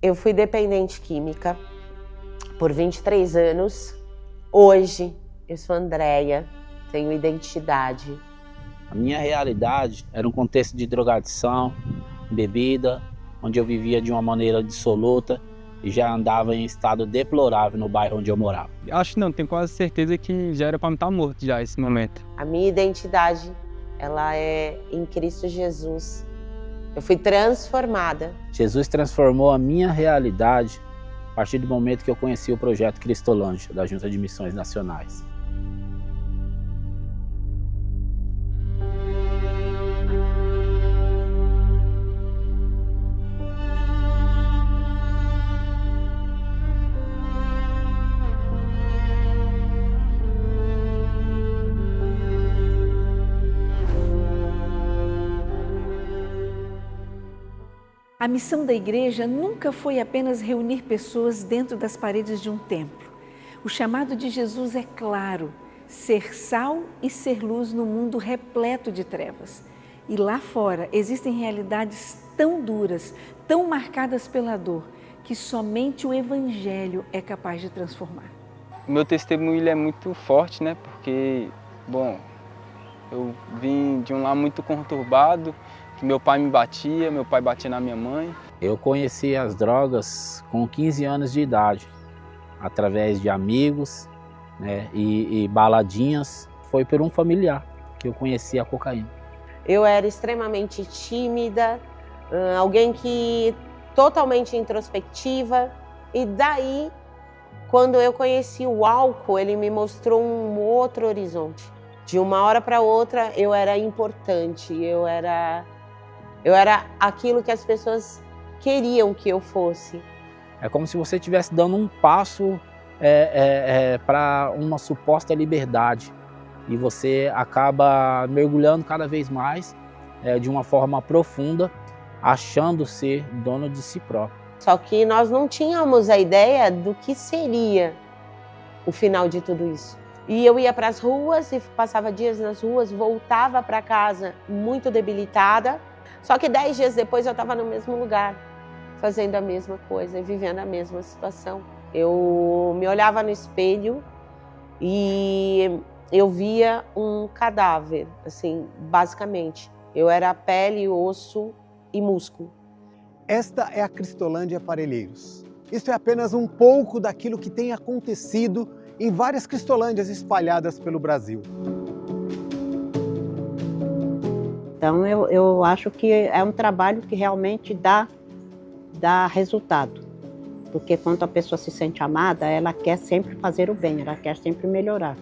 Eu fui dependente química por 23 anos. Hoje eu sou Andréia, tenho identidade. A minha realidade era um contexto de drogadição, bebida, onde eu vivia de uma maneira dissoluta e já andava em estado deplorável no bairro onde eu morava. Acho que não, tenho quase certeza que já era para me estar morto já esse momento. A minha identidade, ela é em Cristo Jesus. Eu fui transformada. Jesus transformou a minha realidade a partir do momento que eu conheci o projeto Cristolândia, da Junta de Missões Nacionais. A missão da igreja nunca foi apenas reunir pessoas dentro das paredes de um templo. O chamado de Jesus é claro: ser sal e ser luz no mundo repleto de trevas. E lá fora existem realidades tão duras, tão marcadas pela dor, que somente o Evangelho é capaz de transformar. O meu testemunho é muito forte, né? Porque, bom, eu vim de um lar muito conturbado, que meu pai me batia, meu pai batia na minha mãe. Eu conheci as drogas com 15 anos de idade, através de amigos, né, e baladinhas. Foi por um familiar que eu conheci a cocaína. Eu era extremamente tímida, alguém que totalmente introspectiva, e daí, quando eu conheci o álcool, ele me mostrou um outro horizonte. De uma hora para outra, eu era importante, eu era aquilo que as pessoas queriam que eu fosse. É como se você estivesse dando um passo para uma suposta liberdade. E você acaba mergulhando cada vez mais de uma forma profunda, achando ser dono de si próprio. Só que nós não tínhamos a ideia do que seria o final de tudo isso. E eu ia para as ruas e passava dias nas ruas, voltava para casa muito debilitada. Só que 10 dias depois eu estava no mesmo lugar, fazendo a mesma coisa, vivendo a mesma situação. Eu me olhava no espelho e eu via um cadáver, assim, basicamente. Eu era pele, osso e músculo. Esta é a Cristolândia Parelheiros. Isso é apenas um pouco daquilo que tem acontecido em várias Cristolândias espalhadas pelo Brasil. Então eu acho que é um trabalho que realmente dá resultado. Porque quando a pessoa se sente amada, ela quer sempre fazer o bem, ela quer sempre melhorar.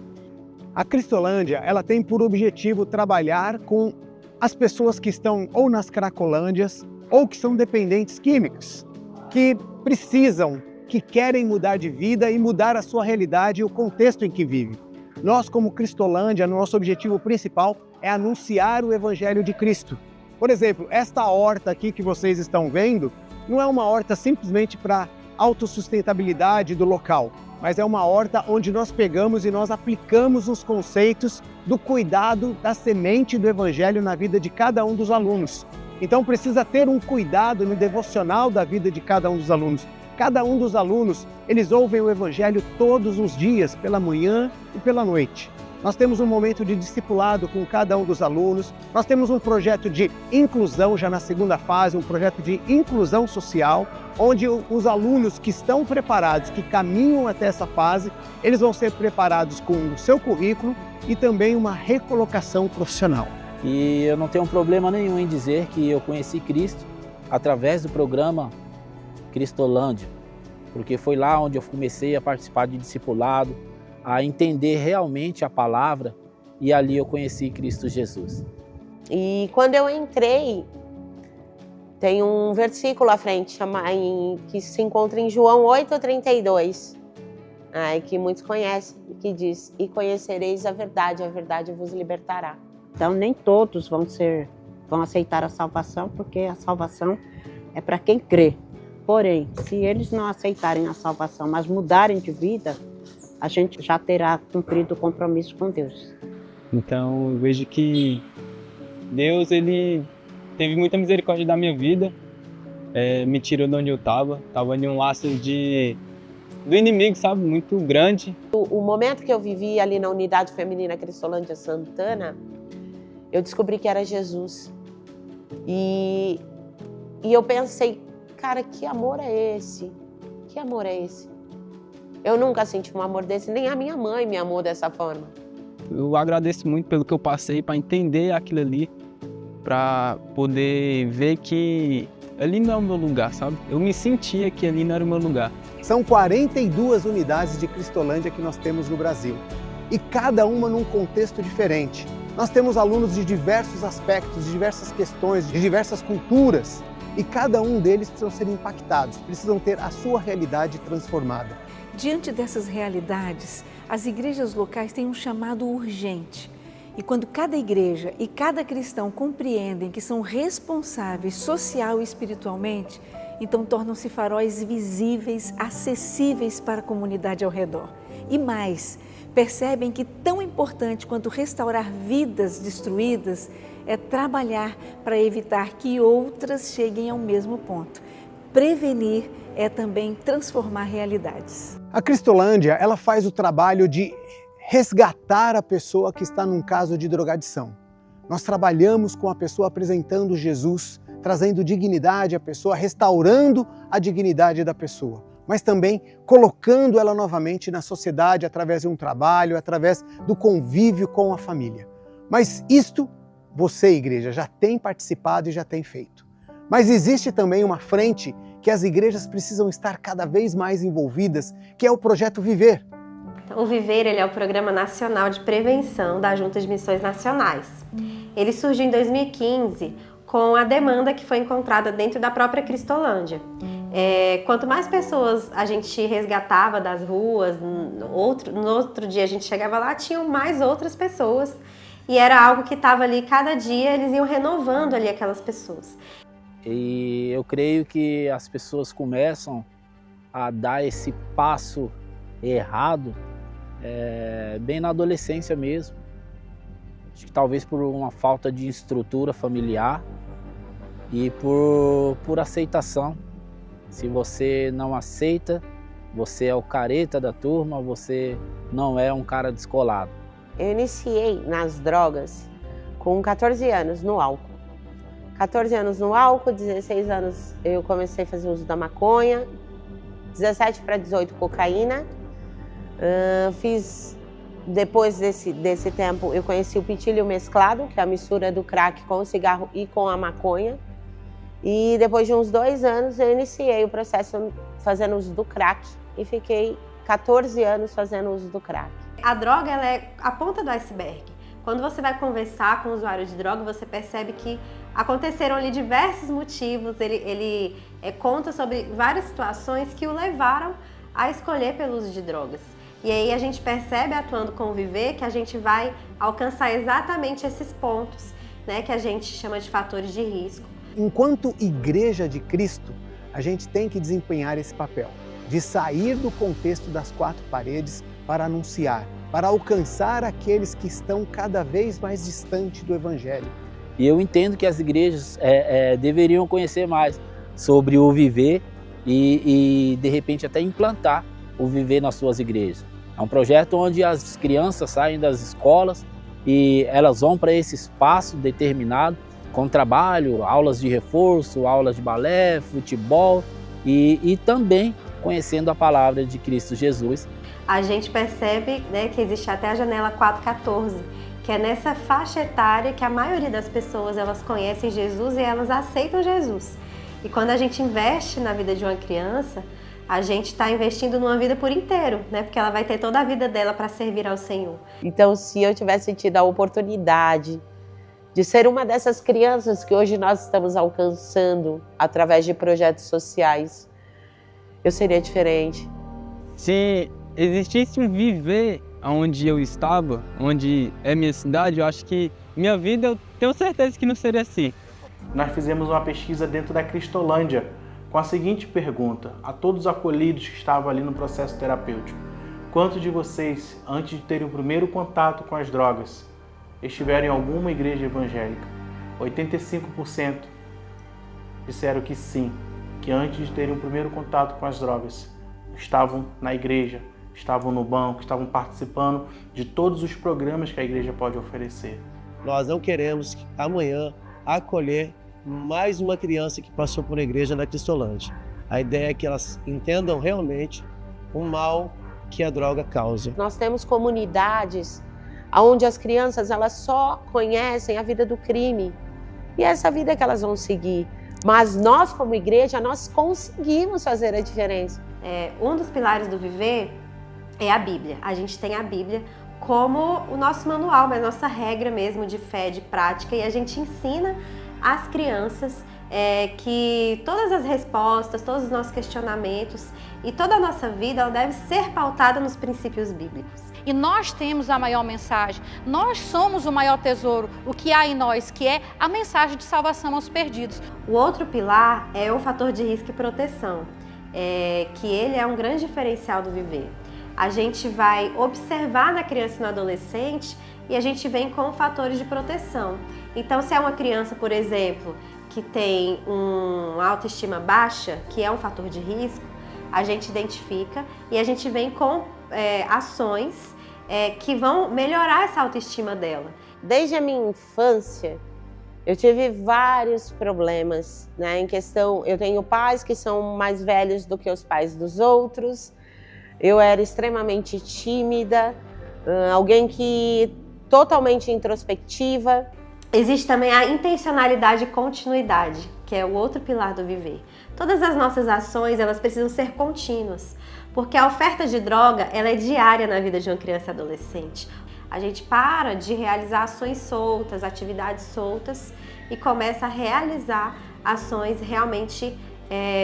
A Cristolândia, ela tem por objetivo trabalhar com as pessoas que estão ou nas cracolândias ou que são dependentes químicos, que precisam, que querem mudar de vida e mudar a sua realidade e o contexto em que vivem. Nós, como Cristolândia, nosso objetivo principal é anunciar o Evangelho de Cristo. Por exemplo, esta horta aqui que vocês estão vendo não é uma horta simplesmente para autossustentabilidade do local, mas é uma horta onde nós pegamos e nós aplicamos os conceitos do cuidado da semente do Evangelho na vida de cada um dos alunos. Então precisa ter um cuidado no devocional da vida de cada um dos alunos. Cada um dos alunos, eles ouvem o Evangelho todos os dias, pela manhã e pela noite. Nós temos um momento de discipulado com cada um dos alunos, nós temos um projeto de inclusão já na segunda fase, um projeto de inclusão social, onde os alunos que estão preparados, que caminham até essa fase, eles vão ser preparados com o seu currículo e também uma recolocação profissional. E eu não tenho problema nenhum em dizer que eu conheci Cristo através do programa Cristolândia, porque foi lá onde eu comecei a participar de discipulado, a entender realmente a palavra, e ali eu conheci Cristo Jesus. E quando eu entrei, tem um versículo à frente que se encontra em João 8:32, que muitos conhecem, que diz: "E conhecereis a verdade vos libertará." Então nem todos vão aceitar a salvação, porque a salvação é para quem crê. Porém, se eles não aceitarem a salvação, mas mudarem de vida, a gente já terá cumprido o compromisso com Deus. Então eu vejo que Deus, ele teve muita misericórdia da minha vida me tirou de onde eu estava em um laço do inimigo, sabe, muito grande. O momento que eu vivi ali na Unidade Feminina Cristolândia Santana, eu descobri que era Jesus. E eu pensei, cara, que amor é esse? Que amor é esse? Eu nunca senti um amor desse, nem a minha mãe me amou dessa forma. Eu agradeço muito pelo que eu passei para entender aquilo ali, para poder ver que ali não é o meu lugar, sabe? Eu me sentia que ali não era o meu lugar. São 42 unidades de Cristolândia que nós temos no Brasil, e cada uma num contexto diferente. Nós temos alunos de diversos aspectos, de diversas questões, de diversas culturas, e cada um deles precisam ser impactados, precisam ter a sua realidade transformada. Diante dessas realidades, as igrejas locais têm um chamado urgente. E quando cada igreja e cada cristão compreendem que são responsáveis social e espiritualmente, então tornam-se faróis visíveis, acessíveis para a comunidade ao redor. E mais, percebem que tão importante quanto restaurar vidas destruídas é trabalhar para evitar que outras cheguem ao mesmo ponto. Prevenir é também transformar realidades. A Cristolândia, ela faz o trabalho de resgatar a pessoa que está num caso de drogadição. Nós trabalhamos com a pessoa apresentando Jesus, trazendo dignidade à pessoa, restaurando a dignidade da pessoa, mas também colocando ela novamente na sociedade através de um trabalho, através do convívio com a família. Mas isto, você, igreja, já tem participado e já tem feito. Mas existe também uma frente que as igrejas precisam estar cada vez mais envolvidas, que é o Projeto Viver. O Viver, ele é o Programa Nacional de Prevenção da Junta de Missões Nacionais. Ele surgiu em 2015 com a demanda que foi encontrada dentro da própria Cristolândia. Quanto mais pessoas a gente resgatava das ruas, no outro dia a gente chegava lá, tinham mais outras pessoas. E era algo que estava ali, cada dia eles iam renovando ali aquelas pessoas. E eu creio que as pessoas começam a dar esse passo errado bem na adolescência mesmo. Acho que talvez por uma falta de estrutura familiar e por aceitação. Se você não aceita, você é o careta da turma, você não é um cara descolado. Eu iniciei nas drogas com 14 anos no álcool. 14 anos no álcool, 16 anos eu comecei a fazer uso da maconha, 17 para 18 cocaína. Depois desse tempo eu conheci o pitilho mesclado, que é a mistura do crack com o cigarro e com a maconha. E depois de uns 2 anos eu iniciei o processo fazendo uso do crack e fiquei 14 anos fazendo uso do crack. A droga, ela é a ponta do iceberg. Quando você vai conversar com o usuário de droga, você percebe que aconteceram ali diversos motivos. Ele conta sobre várias situações que o levaram a escolher pelo uso de drogas. E aí a gente percebe, atuando com o Viver, que a gente vai alcançar exatamente esses pontos, né, que a gente chama de fatores de risco. Enquanto Igreja de Cristo, a gente tem que desempenhar esse papel de sair do contexto das 4 paredes para anunciar, para alcançar aqueles que estão cada vez mais distantes do Evangelho. E eu entendo que as igrejas deveriam conhecer mais sobre o Viver e de repente até implantar o Viver nas suas igrejas. É um projeto onde as crianças saem das escolas e elas vão para esse espaço determinado com trabalho, aulas de reforço, aulas de balé, futebol e também conhecendo a palavra de Cristo Jesus. A gente percebe, né, que existe até a janela 414, que é nessa faixa etária que a maioria das pessoas elas conhecem Jesus e elas aceitam Jesus. E quando a gente investe na vida de uma criança, a gente está investindo numa vida por inteiro, né? Porque ela vai ter toda a vida dela para servir ao Senhor. Então, se eu tivesse tido a oportunidade de ser uma dessas crianças que hoje nós estamos alcançando através de projetos sociais, eu seria diferente. Se existisse um Viver onde eu estava, onde é minha cidade, eu acho que minha vida, eu tenho certeza que não seria assim. Nós fizemos uma pesquisa dentro da Cristolândia com a seguinte pergunta a todos os acolhidos que estavam ali no processo terapêutico. Quantos de vocês, antes de terem o primeiro contato com as drogas, estiveram em alguma igreja evangélica? 85% disseram que sim. que antes de terem o primeiro contato com as drogas, estavam na igreja, estavam no banco, estavam participando de todos os programas que a igreja pode oferecer. Nós não queremos amanhã acolher mais uma criança que passou por a igreja na Cristolândia. A ideia é que elas entendam realmente o mal que a droga causa. Nós temos comunidades onde as crianças elas só conhecem a vida do crime. E é essa vida que elas vão seguir. Mas nós, como igreja, nós conseguimos fazer a diferença. Um dos pilares do Viver é a Bíblia. A gente tem a Bíblia como o nosso manual, mas nossa regra mesmo de fé, de prática. E a gente ensina às crianças que todas as respostas, todos os nossos questionamentos e toda a nossa vida ela deve ser pautada nos princípios bíblicos. E nós temos a maior mensagem, nós somos o maior tesouro, o que há em nós, que é a mensagem de salvação aos perdidos. O outro pilar é o fator de risco e proteção, que ele é um grande diferencial do Viver. A gente vai observar na criança e no adolescente e a gente vem com fatores de proteção. Então, se é uma criança, por exemplo, que tem uma autoestima baixa, que é um fator de risco, a gente identifica e a gente vem com ações que vão melhorar essa autoestima dela. Desde a minha infância, eu tive vários problemas, né? Em questão, eu tenho pais que são mais velhos do que os pais dos outros. Eu era extremamente tímida, alguém que totalmente introspectiva. Existe também a intencionalidade e continuidade, que é o outro pilar do Viver. Todas as nossas ações, elas precisam ser contínuas, porque a oferta de droga, ela é diária na vida de uma criança e adolescente. A gente para de realizar ações soltas, atividades soltas e começa a realizar ações realmente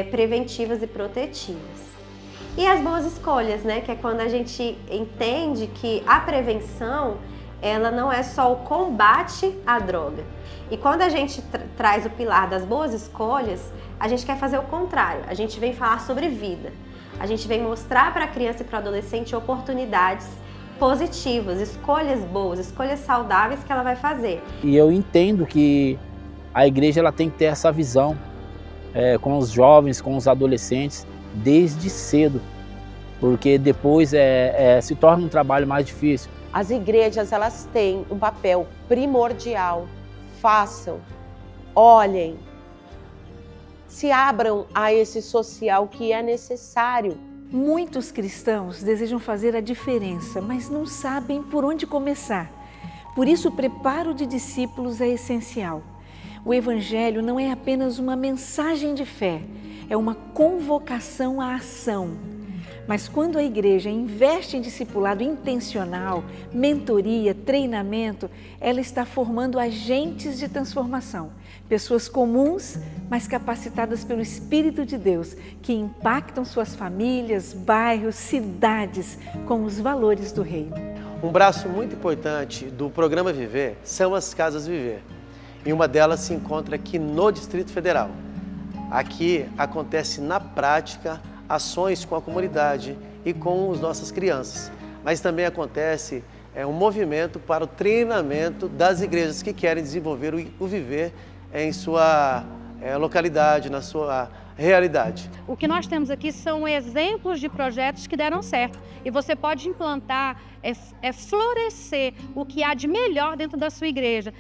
preventivas e protetivas. E as boas escolhas, né? Que é quando a gente entende que a prevenção, ela não é só o combate à droga. E quando a gente traz o pilar das boas escolhas, a gente quer fazer o contrário. A gente vem falar sobre vida. A gente vem mostrar para a criança e para o adolescente oportunidades positivas, escolhas boas, escolhas saudáveis que ela vai fazer. E eu entendo que a igreja ela tem que ter essa visão com os jovens, com os adolescentes, desde cedo, porque depois se torna um trabalho mais difícil. As igrejas, elas têm um papel primordial. Façam, olhem, se abram a esse social que é necessário. Muitos cristãos desejam fazer a diferença, mas não sabem por onde começar. Por isso, o preparo de discípulos é essencial. O Evangelho não é apenas uma mensagem de fé, é uma convocação à ação. Mas quando a igreja investe em discipulado intencional, mentoria, treinamento, ela está formando agentes de transformação. Pessoas comuns, mas capacitadas pelo Espírito de Deus, que impactam suas famílias, bairros, cidades com os valores do Reino. Um braço muito importante do programa Viver são as Casas Viver. E uma delas se encontra aqui no Distrito Federal. Aqui acontece na prática ações com a comunidade e com as nossas crianças. Mas também acontece um movimento para o treinamento das igrejas que querem desenvolver o Viver em sua localidade, na sua realidade. O que nós temos aqui são exemplos de projetos que deram certo. E você pode implantar, florescer o que há de melhor dentro da sua igreja.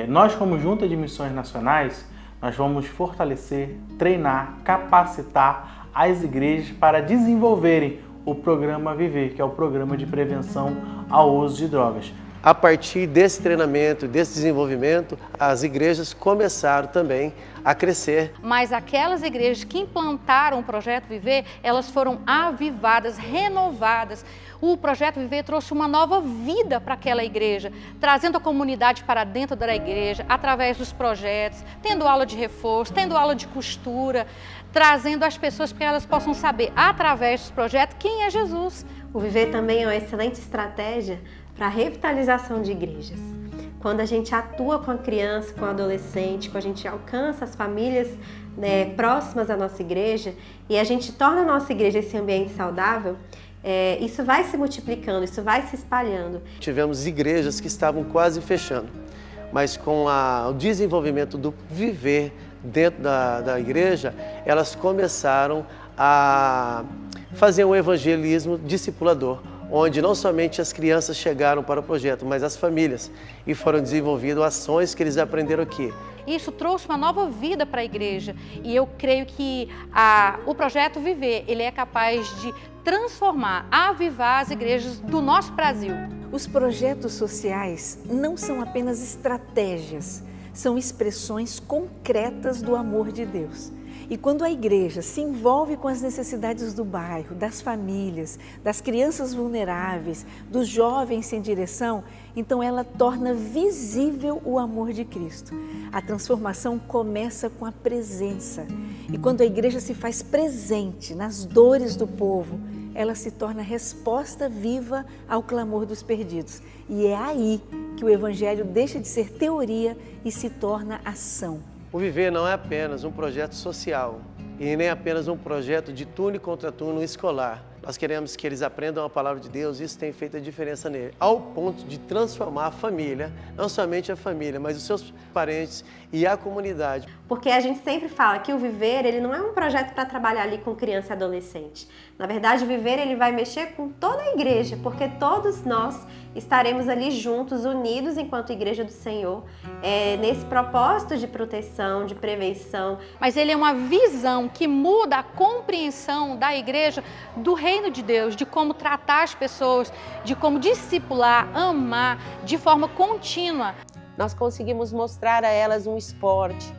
Nós, como Junta de Missões Nacionais, nós vamos fortalecer, treinar, capacitar as igrejas para desenvolverem o programa Viver, que é o programa de prevenção ao uso de drogas. A partir desse treinamento, desse desenvolvimento, as igrejas começaram também a crescer. Mas aquelas igrejas que implantaram o Projeto Viver, elas foram avivadas, renovadas. O Projeto Viver trouxe uma nova vida para aquela igreja, trazendo a comunidade para dentro da igreja, através dos projetos, tendo aula de reforço, tendo aula de costura, trazendo as pessoas para que elas possam saber, através dos projetos, quem é Jesus. O Viver também é uma excelente estratégia para a revitalização de igrejas. Quando a gente atua com a criança, com o adolescente, quando a gente alcança as famílias próximas à nossa igreja e a gente torna a nossa igreja esse ambiente saudável, isso vai se multiplicando, isso vai se espalhando. Tivemos igrejas que estavam quase fechando, mas com o desenvolvimento do Viver dentro da igreja, elas começaram a fazer um evangelismo discipulador, onde não somente as crianças chegaram para o projeto, mas as famílias, e foram desenvolvidas ações que eles aprenderam aqui. Isso trouxe uma nova vida para a igreja e eu creio que o Projeto Viver, ele é capaz de transformar, avivar as igrejas do nosso Brasil. Os projetos sociais não são apenas estratégias, são expressões concretas do amor de Deus. E quando a igreja se envolve com as necessidades do bairro, das famílias, das crianças vulneráveis, dos jovens sem direção, então ela torna visível o amor de Cristo. A transformação começa com a presença. E quando a igreja se faz presente nas dores do povo, ela se torna resposta viva ao clamor dos perdidos. E é aí que o Evangelho deixa de ser teoria e se torna ação. O Viver não é apenas um projeto social e nem apenas um projeto de turno e contraturno escolar. Nós queremos que eles aprendam a palavra de Deus e isso tem feito a diferença nele, ao ponto de transformar a família, não somente a família, mas os seus parentes e a comunidade. Porque a gente sempre fala que o Viver, ele não é um projeto para trabalhar ali com criança e adolescente. Na verdade, o Viver, ele vai mexer com toda a igreja, porque todos nós estaremos ali juntos, unidos enquanto Igreja do Senhor, nesse propósito de proteção, de prevenção. Mas ele é uma visão que muda a compreensão da igreja do reino de Deus, de como tratar as pessoas, de como discipular, amar de forma contínua. Nós conseguimos mostrar a elas um esporte,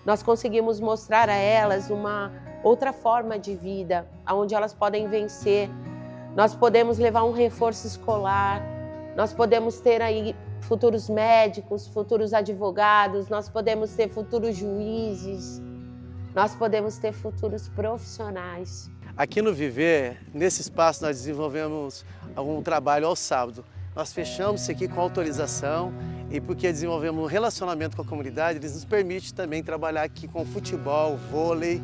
nós conseguimos mostrar a elas uma outra forma de vida, onde elas podem vencer. Nós podemos levar um reforço escolar, nós podemos ter aí futuros médicos, futuros advogados, nós podemos ter futuros juízes, nós podemos ter futuros profissionais. Aqui no Viver, nesse espaço, nós desenvolvemos um trabalho ao sábado. Nós fechamos isso aqui com autorização e porque desenvolvemos um relacionamento com a comunidade, eles nos permitem também trabalhar aqui com futebol, vôlei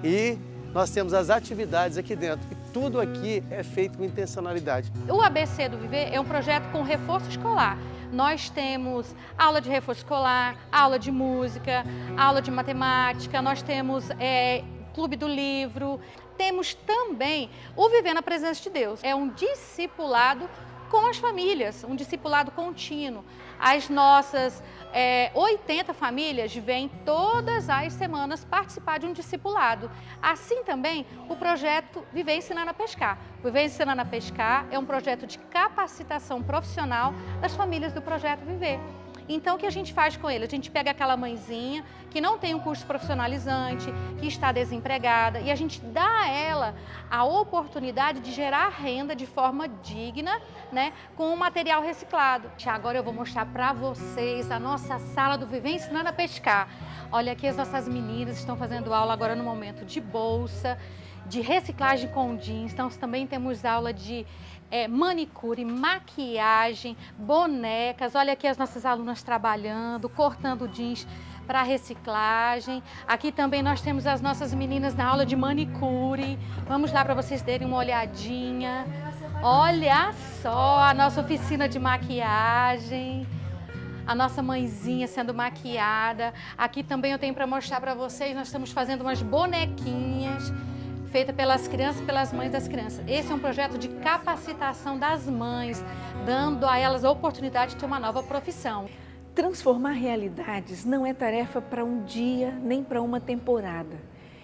e nós temos as atividades aqui dentro. E tudo aqui é feito com intencionalidade. O ABC do Viver é um projeto com reforço escolar. Nós temos aula de reforço escolar, aula de música, aula de matemática, nós temos clube do livro. Temos também o Viver na Presença de Deus. É um discipulado com as famílias, um discipulado contínuo. As nossas 80 famílias vêm todas as semanas participar de um discipulado. Assim também o projeto Viver Ensinando a Pescar. O Viver Ensinando a Pescar é um projeto de capacitação profissional das famílias do Projeto Viver. Então, o que a gente faz com ele? A gente pega aquela mãezinha que não tem um curso profissionalizante, que está desempregada, e a gente dá a ela a oportunidade de gerar renda de forma digna, né, com um material reciclado. Agora eu vou mostrar para vocês a nossa sala do Viver Ensinando a Pescar. Olha aqui, as nossas meninas estão fazendo aula agora no momento de bolsa, de reciclagem com jeans. Então, também temos aula de manicure, maquiagem, bonecas. Olha aqui as nossas alunas trabalhando, cortando jeans para reciclagem. Aqui também nós temos as nossas meninas na aula de manicure. Vamos lá para vocês darem uma olhadinha. Olha só a nossa oficina de maquiagem. A nossa mãezinha sendo maquiada. Aqui também eu tenho para mostrar para vocês, nós estamos fazendo umas bonequinhas feita pelas crianças e pelas mães das crianças. Esse é um projeto de capacitação das mães, dando a elas a oportunidade de ter uma nova profissão. Transformar realidades não é tarefa para um dia nem para uma temporada.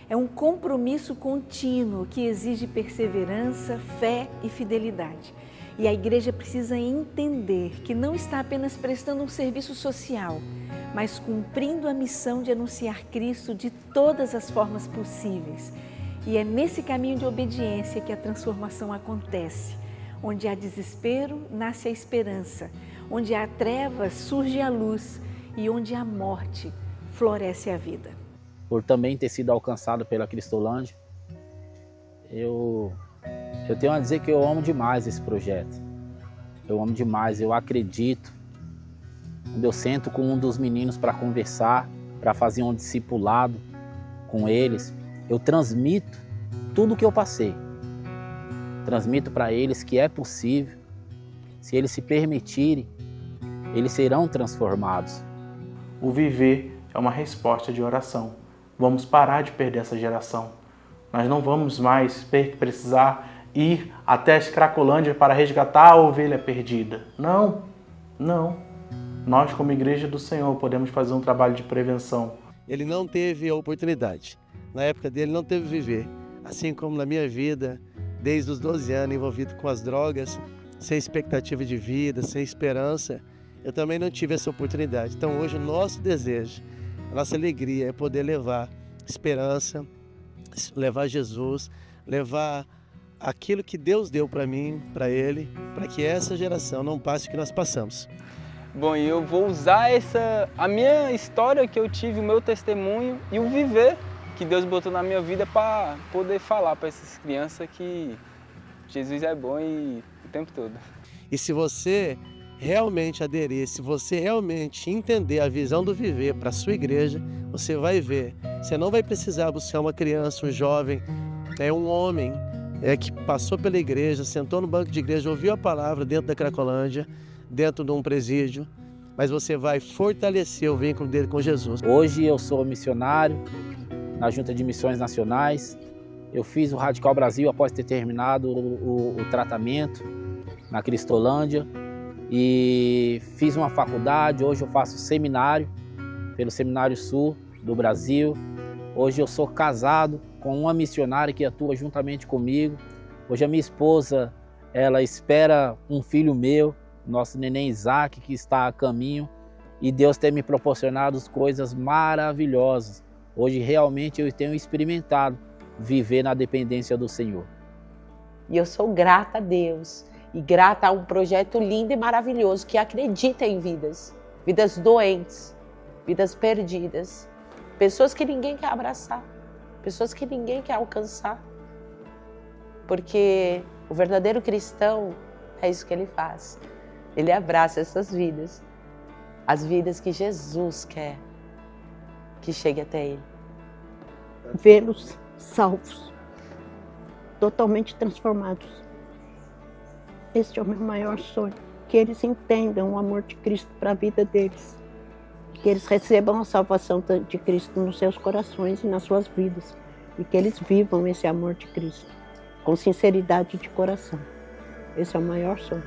É um compromisso contínuo que exige perseverança, fé e fidelidade. E a igreja precisa entender que não está apenas prestando um serviço social, mas cumprindo a missão de anunciar Cristo de todas as formas possíveis. E é nesse caminho de obediência que a transformação acontece. Onde há desespero, nasce a esperança. Onde há trevas, surge a luz. E onde há morte, floresce a vida. Por também ter sido alcançado pela Cristolândia, eu tenho a dizer que eu amo demais esse projeto. Eu amo demais, eu acredito. Quando eu sento com um dos meninos para conversar, para fazer um discipulado com eles, eu transmito tudo o que eu passei. Transmito para eles que é possível. Se eles se permitirem, eles serão transformados. O Viver é uma resposta de oração. Vamos parar de perder essa geração. Nós não vamos mais precisar ir até a Cracolândia para resgatar a ovelha perdida. Não, não. Nós, como Igreja do Senhor, podemos fazer um trabalho de prevenção. Ele não teve a oportunidade. Na época dele, não teve viver. Assim como na minha vida, desde os 12 anos, envolvido com as drogas, sem expectativa de vida, sem esperança, eu também não tive essa oportunidade. Então hoje o nosso desejo, a nossa alegria é poder levar esperança, levar Jesus, levar aquilo que Deus deu para mim, para ele, para que essa geração não passe o que nós passamos. Bom, e eu vou usar a minha história que eu tive, o meu testemunho e o viver que Deus botou na minha vida para poder falar para essas crianças que Jesus é bom e o tempo todo. E se você realmente aderir, se você realmente entender a visão do viver para a sua igreja, você vai ver. Você não vai precisar buscar uma criança, um jovem, um homem que passou pela igreja, sentou no banco de igreja, ouviu a palavra dentro da Cracolândia, dentro de um presídio, mas você vai fortalecer o vínculo dele com Jesus. Hoje eu sou missionário na Junta de Missões Nacionais. Eu fiz o Radical Brasil após ter terminado o tratamento na Cristolândia e fiz uma faculdade. Hoje eu faço seminário pelo Seminário Sul do Brasil. Hoje eu sou casado com uma missionária que atua juntamente comigo. Hoje a minha esposa, ela espera um filho meu, nosso neném Isaac, que está a caminho, e Deus tem me proporcionado coisas maravilhosas. Hoje realmente eu tenho experimentado viver na dependência do Senhor. E eu sou grata a Deus e grata a um projeto lindo e maravilhoso que acredita em vidas, vidas doentes, vidas perdidas, pessoas que ninguém quer abraçar, pessoas que ninguém quer alcançar. Porque o verdadeiro cristão é isso que ele faz. Ele abraça essas vidas, as vidas que Jesus quer que chegue até ele. Vê-los salvos, totalmente transformados. Este é o meu maior sonho, que eles entendam o amor de Cristo para a vida deles, que eles recebam a salvação de Cristo nos seus corações e nas suas vidas, e que eles vivam esse amor de Cristo com sinceridade de coração. Esse é o maior sonho.